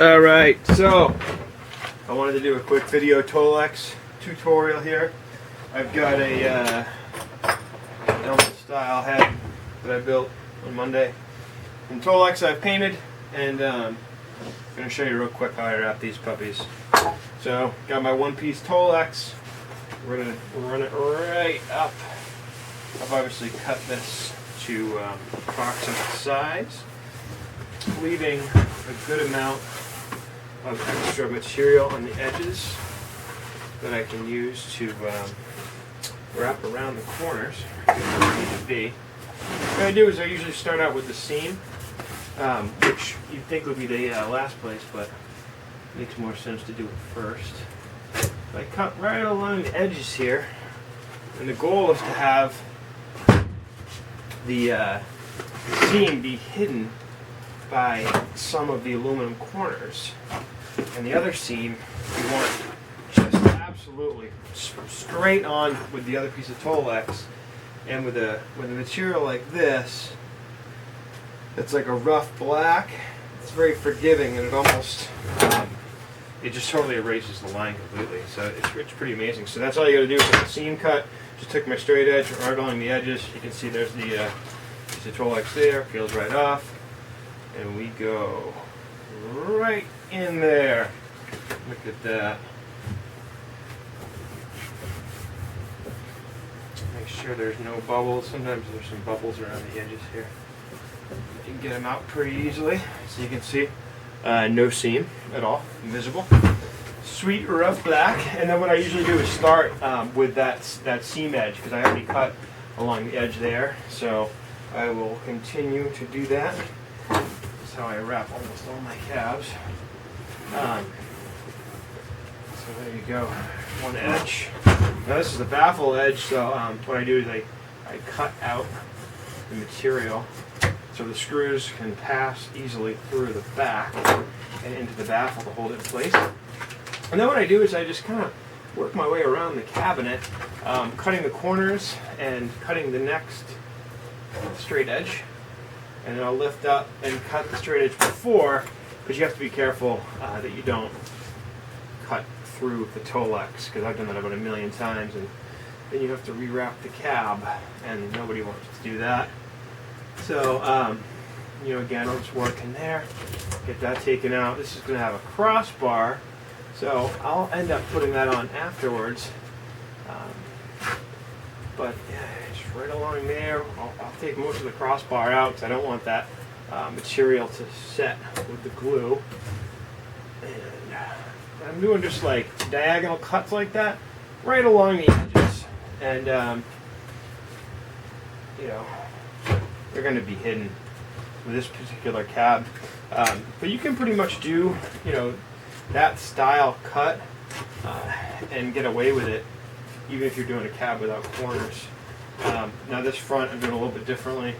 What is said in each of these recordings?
Alright, so I wanted to do a quick video Tolex tutorial here. I've got a Elman style head that I built on Monday. And Tolex I've painted, and I'm going to show you real quick how I wrap these puppies. So, got my one-piece Tolex. We're going to run it right up. I've obviously cut this to approximate size, leaving a good amount of extra material on the edges that I can use to wrap around the corners where they need to be. What I do is I usually start out with the seam, which you'd think would be the last place, but it makes more sense to do it first. So I cut right along the edges here, and the goal is to have the seam be hidden by some of the aluminum corners. And the other seam you want just absolutely straight on with the other piece of Tolex. And with a material like this, it's like a rough black. It's very forgiving, and it almost it just totally erases the line completely. So it's pretty amazing. So that's all you got to do for the seam cut. Just took my straight edge right along the edges. You can see there's the piece of Tolex there. Peels right off, and we go right in there. Look at that. Make sure there's no bubbles. Sometimes there's some bubbles around the edges here. You can get them out pretty easily. So you can see no seam at all, invisible. Sweet rough black. And then what I usually do is start with that seam edge, because I already cut along the edge there. So I will continue to do that. That's how I wrap almost all my calves. So there you go, one edge. Now this is the baffle edge, so what I do is I cut out the material so the screws can pass easily through the back and into the baffle to hold it in place. And then what I do is I just kind of work my way around the cabinet, cutting the corners and cutting the next straight edge. And then I'll lift up and cut the straight edge before, because you have to be careful that you don't cut through the Tolex, because I've done that about a million times, and then you have to rewrap the cab, and nobody wants to do that. So, again, I'll just work in there, get that taken out. This is going to have a crossbar, so I'll end up putting that on afterwards. But yeah, it's right along there. I'll take most of the crossbar out, because I don't want that material to set with the glue. And I'm doing just like diagonal cuts like that, right along the edges. And, they're going to be hidden with this particular cab. But you can pretty much do, that style cut and get away with it, even if you're doing a cab without corners. Now this front I'm doing a little bit differently.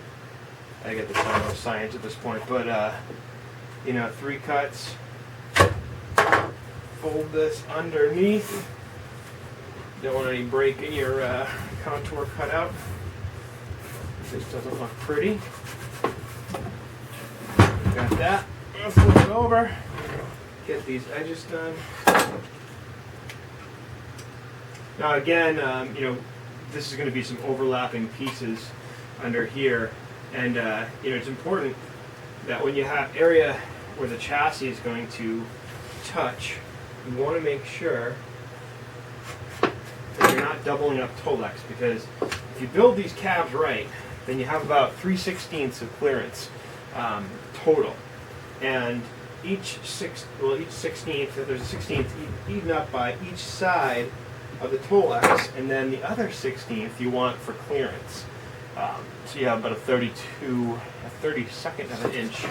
I get the final science at this point, but 3 cuts. Fold this underneath. Don't want any break in your contour cutout. This doesn't look pretty. Got that. I'll flip it over. Get these edges done. Now again, this is going to be some overlapping pieces under here, and it's important that when you have area where the chassis is going to touch, you want to make sure that you're not doubling up Tolex, because if you build these cabs right, then you have about 3/16 of clearance total, and each 16th, there's a 16th eaten up by each side of the Tolex, and then the other 16th you want for clearance. So you have about a 32nd of an inch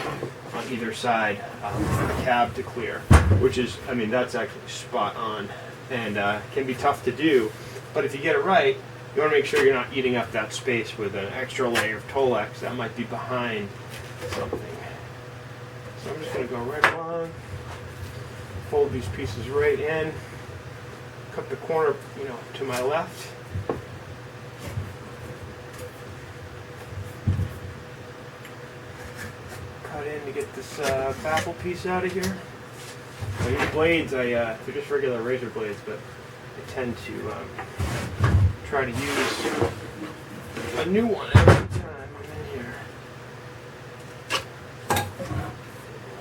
on either side for the cab to clear, which is, that's actually spot on, and can be tough to do, but if you get it right, you want to make sure you're not eating up that space with an extra layer of Tolex that might be behind something. So I'm just going to go right along, fold these pieces right in, cut the corner, to my left. Cut in to get this baffle piece out of here. So these blades, they're just regular razor blades, but I tend to try to use a new one every time I'm in here.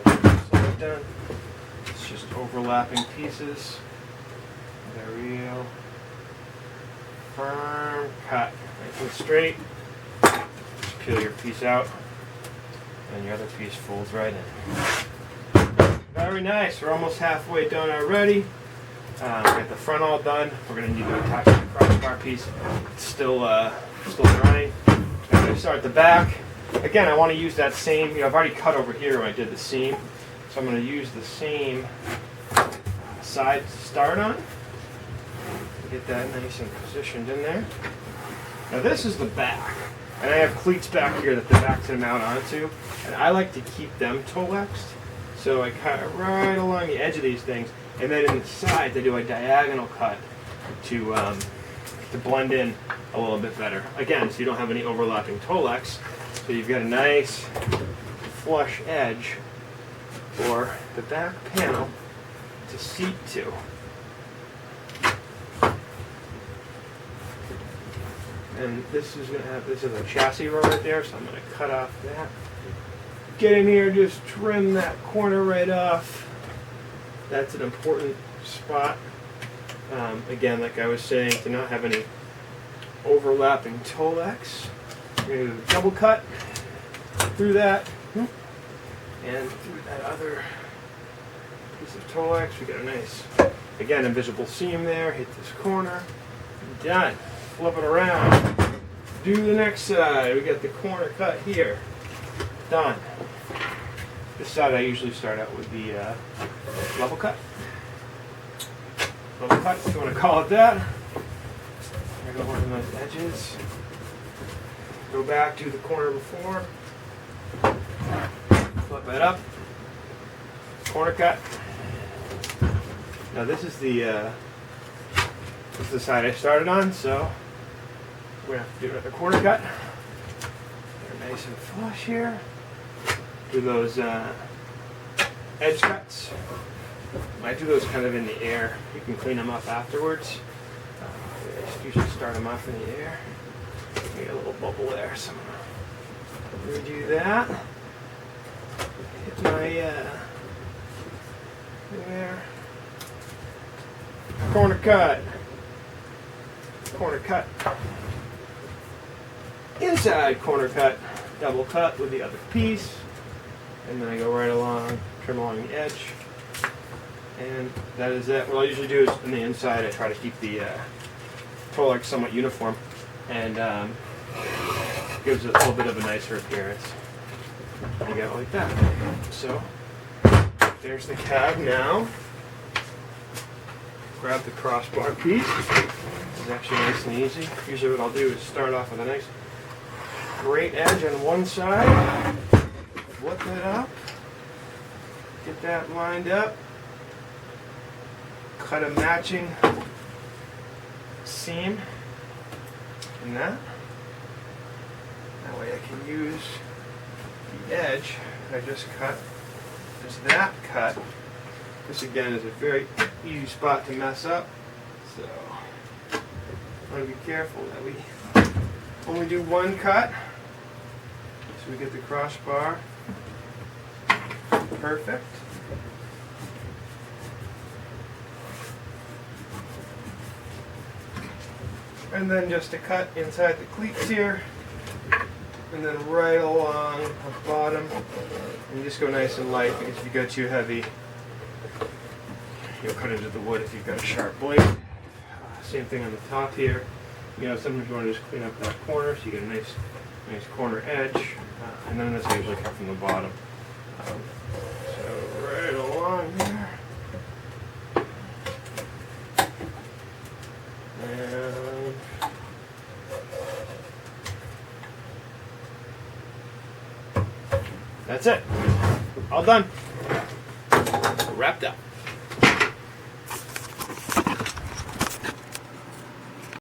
So I'm done. It's just overlapping pieces. A real firm cut, nice and straight. Just peel your piece out, and your other piece folds right in. Very nice. We're almost halfway done already. Get the front all done. We're going to need to attach the crossbar piece. It's still drying. I'm going to start the back. Again, I want to use that same. I've already cut over here when I did the seam, so I'm going to use the same side to start on. Get that nice and positioned in there. Now this is the back, and I have cleats back here that the back's going to mount onto, and I like to keep them toe-lexed. So I cut right along the edge of these things, and then in the sides I do a diagonal cut to blend in a little bit better. Again, so you don't have any overlapping toe-lex, so you've got a nice flush edge for the back panel to seat to. And this is a chassis row right there, so I'm going to cut off that. Get in here, just trim that corner right off. That's an important spot. Again, like I was saying, to not have any overlapping toe-lex. We're going to do a double cut through that, and through that other piece of toe-lex. We got a nice, again, invisible seam there. Hit this corner. Done. Flip it around. Do the next side. We got the corner cut here. Done. This side I usually start out with the level cut. Level cut, if you want to call it that. I'm going to go over those edges. Go back to the corner before. Flip it up. Corner cut. Now this is the side I started on, so we're going to have to do another corner cut. They're nice and flush here. Do those edge cuts. I do those kind of in the air. You can clean them up afterwards. I just usually start them off in the air. Get a little bubble there, so I'm going to redo that. Hit my there. Corner cut. Corner cut. Inside corner cut. Double cut with the other piece. And then I go right along, trim along the edge. And that is it. What I'll usually do is on the inside I try to keep the toe-lex somewhat uniform, and gives it a little bit of a nicer appearance. You go like that. So there's the cab now. Grab the crossbar piece. This is actually nice and easy. Usually what I'll do is start off with a nice great edge on one side. Flip it up. Get that lined up. Cut a matching seam in that. That way I can use the edge I just cut as that cut. This again is a very easy spot to mess up, so I want to be careful that we only do one cut, so we get the crossbar perfect. And then just a cut inside the cleats here, and then right along the bottom. And you just go nice and light, because if you go too heavy, you'll cut into the wood if you've got a sharp blade. Same thing on the top here. You know, sometimes you want to just clean up that corner so you get a nice corner edge. And then this I usually cut from the bottom. So right along here. And that's it. All done. Wrapped up.